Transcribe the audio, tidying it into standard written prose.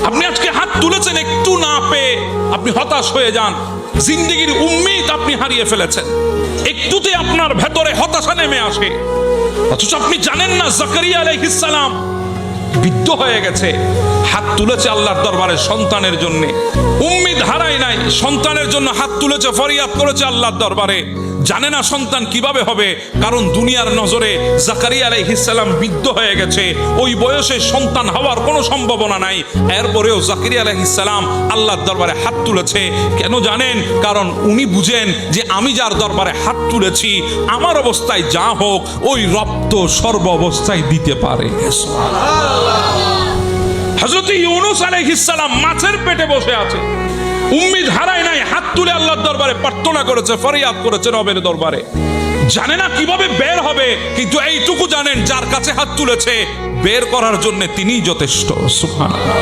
আপনি আজকে হাত তুলেছেন, একটু না পেয়ে আপনি হতাশ হয়ে যান, জিন্দেগির উম্মিদ আপনি হারিয়ে ফেলেছেন, একটুতে আপনার ভেতরে হতাশা নেমে আসে। অথচ আপনি জানেন না জাকারিয়া আলাইহিস সালাম বিদ্ধ হয়ে গেছে, হাত তুলেছে আল্লাহর দরবারে সন্তানের জন্য, উম্মিদ হারায় নাই, সন্তানের জন্য হাত তুলেছে, ফরিয়াদ করেছে আল্লাহর দরবারে। জানে না সন্তান কিভাবে হবে, কারণ দুনিয়ার নজরে জাকারিয়া আলাইহিস সালাম বিদ্ধ হয়ে গেছে, ওই বয়সে সন্তান হওয়ার কোনো সম্ভাবনা নাই। এরপরেও জাকারিয়া আলাইহিস সালাম আল্লাহর দরবারে হাত তুলেছে। কেন জানেন? কারণ উনি বুঝেন যে আমি যার দরবারে হাত তুলেছি, আমার অবস্থায় যা হোক ওই রব তো সর্ব অবস্থায় দিতে পারে। হযরত ইউনূস আলাইহিস সালাম মাছের পেটে বসে আছে, উম্মিদ হারায় নাই, হাত তুলে আল্লাহর দরবারে প্রার্থনা করেছে, ফরিয়াদ করেছে রবের দরবারে। জানে না কিভাবে বের হবে, কিন্তু এইটুকু জানেন যার কাছে হাত তুলেছে বের করার জন্য তিনিই যথেষ্ট। সুবহানাল্লাহ।